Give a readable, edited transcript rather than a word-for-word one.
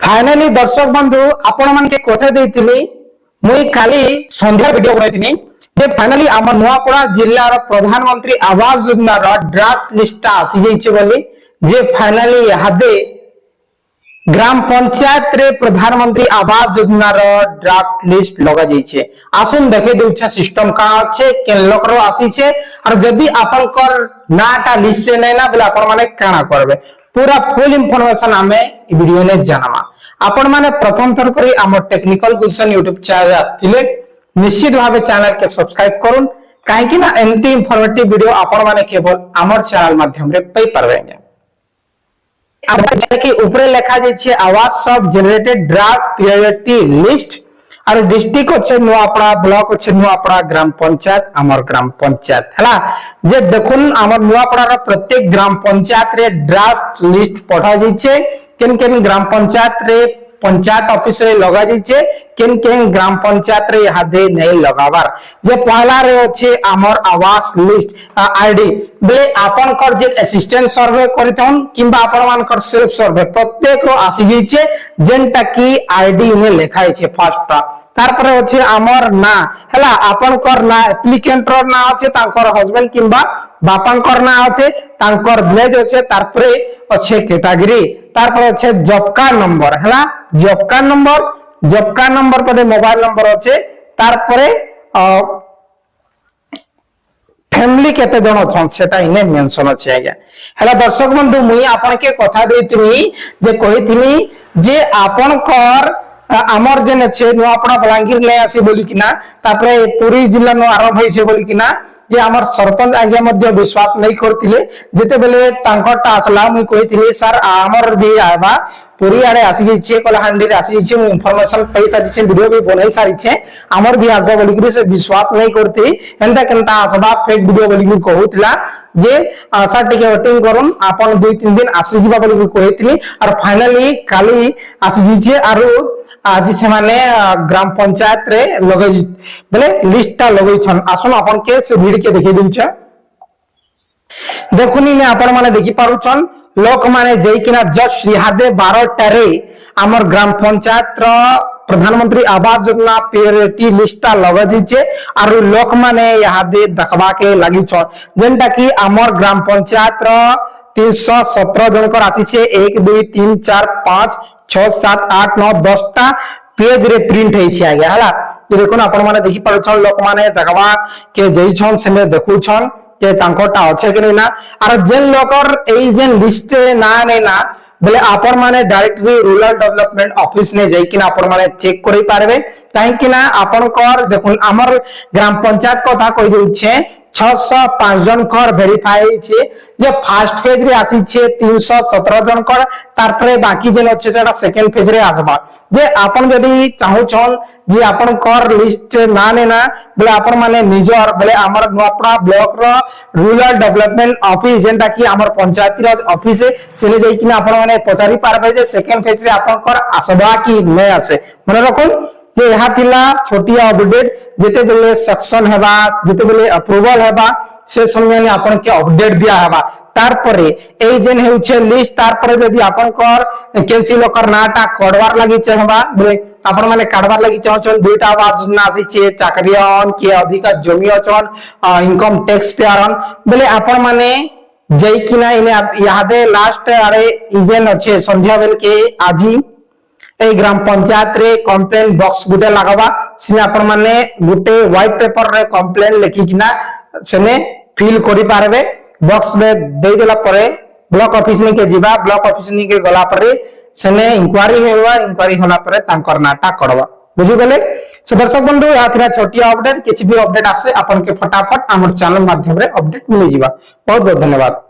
Finally दर्शक बंधु आपण मानके कथा देइथिली मुई खाली संध्या वीडियो बनाइथिनी जे फाइनाली आम नुआपड़ा जिल्लार प्रधानमंत्री आवास योजनार ड्राफ्ट लिस्ट आसी जाइछे बोली जे फाइनाली यादे ग्राम पंचायत रे प्रधानमंत्री आवास योजनार ड्राफ्ट लिस्ट लगा जाइछे। आसुन देखे देउछा सिस्टम का अच्छे केन लोकरो आसी छे और जदी आपनकर नाटा लिस्ट रे नै ना बोले आपण माने काना करबे पूरा फुल इंफॉर्मेशन आमे वीडियो ने जानमा। आपण माने प्रथम थर करी आम टेक्निकल गुलशन यूट्यूब चैनल आस्तिले निश्चित भावे चैनल के सब्सक्राइब करूं काहे कि ना एंती इंफॉर्मेटिव वीडियो आपण माने केवल आमर चैनल माध्यम रे पाई परबेंगे। कि ऊपर लिखा जाइए आवास सब जनरेटेड ड्राफ्ट प्रायोरिटी लिस्ट और डिस्ट्रिक्ट अच्छे नुआपड़ा ब्लॉक अच्छे नुआपड़ा ग्राम पंचायत आमर ग्राम पंचायत है जे देखुन आमर नुआपड़ा प्रत्येक ग्राम पंचायत रे ड्राफ्ट लिस्ट पठा जाइए केन केन ग्राम पंचायत रे पंचायत ऑफिस रे लगा जाइए केन केन ग्राम पंचायत रे हादे नहीं लगावार जे पहला रे अच्छे आमर आवास लिस्ट आईडी बेले आपन कर जे असिस्टेंट सर्वे करथन किबा आपन मान कर सेल्फ सर्वे प्रत्येक रो आसी जाइए जेनटा की आईडी में लिखाइ छे फर्स्ट तार पर अच्छे आमर ना हला आपन कर ना एप्लीकेंट रो ना अच्छे तांकर हस्बैंड किबा बापन कर ना अच्छे तांकर विलेज अच्छे तार पर अच्छे कैटेगरी तार पर अच्छे जॉब कार्ड नंबर हला जॉब कार्ड नंबर पर मोबाइल नंबर अच्छे तार पर फैमिली केते जण अछन सेटा इने मेंशन अछि आज्ञा हला दर्शक बंधु मुई आपन के कथा देतिनी जे कहितिनी जे आपन कर आमर जेन अछि नुआपड़ा बलांगीर ले आसी बोली किना तापरे पुरी जिल्ला नो आरंभ होई से बोली किना जे आमर सरपंच आज्ञा मध्य विश्वास नहीं करथिले जेते बेले तांकटा असला मुई कहितिनी सर आमर भी आबा पुरी आड़े आसी जाइए कलाहांडी रे आसी जाइए इनफॉरमेशन पई सारी छे वीडियो भी बनाई सारी छे आमर भी आसबा बोली कि से विश्वास नहीं करती एंता केनता आसबा फेक वीडियो बोली कि कहउतला जे सर टिके वेटिंग करूं आपन 2-3 दिन आसी जिबा बोली कि कहितनी और फाइनली काली आसी जाइए आरो आज से माने ग्राम पंचायत रे लगई बोले लिस्टटा लगई छन आसन आपन के से वीडियो के देखि दिउछा देखुनी ने आपन माने देखि पारुछन लोक माने जई किना जस्ट रिहादे 12 टारे हमर ग्राम पंचायत रो प्रधानमंत्री आवास योजना प्रायोरिटी लिस्टटा लगा दीचे और लोक माने यहादे देखबा के लागि छ जेनटा कि हमर ग्राम पंचायत रो 317 जनकर आसी छे 1 2 3 4 5 6 7 8 9 10 टा पेज रे प्रिंट है छै आगे हला देखुन आपण माने देखि पारो छ लोक माने देखबा के जई छन सेमे देखु छन के तांकोटा अच्छे कि नहीं ना और जेन लोकर एई जेन लिस्ट ना नै ना बोले आपण माने डायरेक्टली रूरल डेवलपमेंट ऑफिस ने जाई कि ना आपण माने चेक करि पारबे काहे कि ना आपण कर देखुन हमर ग्राम पंचायत कथा कहि दउ छे 605 जन कर वेरीफाई छे जे फर्स्ट फेज रे आसी छे 317 जन कर तार परे बाकी जेन अच्छे सेटा सेकंड फेज रे आसबा जे आपण जदी चाहू छन जे आपण कर लिस्ट ना ने ना बोले आपण माने निजर बोले हमर नुआपड़ा ब्लॉक रो रूरल डेवलपमेंट ऑफिस जेंटा कि हमर पंचायती राज ऑफिस सेले जाई कि ना आपण माने पचारी पारबे जे सेकंड फेज रे आपण कर आसबा कि नै आसे मन रखुन जे यहा थिला छोटिया अपडेट जेते बेले सेक्शन हेबा जेते बेले अप्रूवल हेबा से समय ने आपन के अपडेट दिया हेबा तार परे ए जेन हेउछे लिस्ट तार परे यदि आपन कर कैंसिल कर नाटा कड़वार लागि चाहबा बोले आपन माने काढवार लागि चाहछन दुईटा आवाज योजना आसी छे चाकरियन के अधिक जमी अछन इनकम टैक्स पेयरन बोले आपन माने जई किना इने यादे लास्ट आरे इजेन अच्छे संध्या बेल के आजी ए ग्राम पंचायत रे कंप्लेंट बॉक्स गुटे लगावा सिने आपण माने गुटे व्हाइट पेपर रे कंप्लेंट लेखि किना सेने फिल करि पारबे बॉक्स में दे देला परे ब्लॉक ऑफिस ने के जिबा ब्लॉक ऑफिस ने के गला परे सेने इंक्वायरी हेवा इंक्वायरी होला परे तांकर नाटा करबा बुझि गेले। सो दर्शक बंधु या थिरा छोटिया अपडेट किछि भी अपडेट आसे आपण के फटाफट हमर चैनल माध्यम रे अपडेट मिलि जिबा बहुत बहुत धन्यवाद।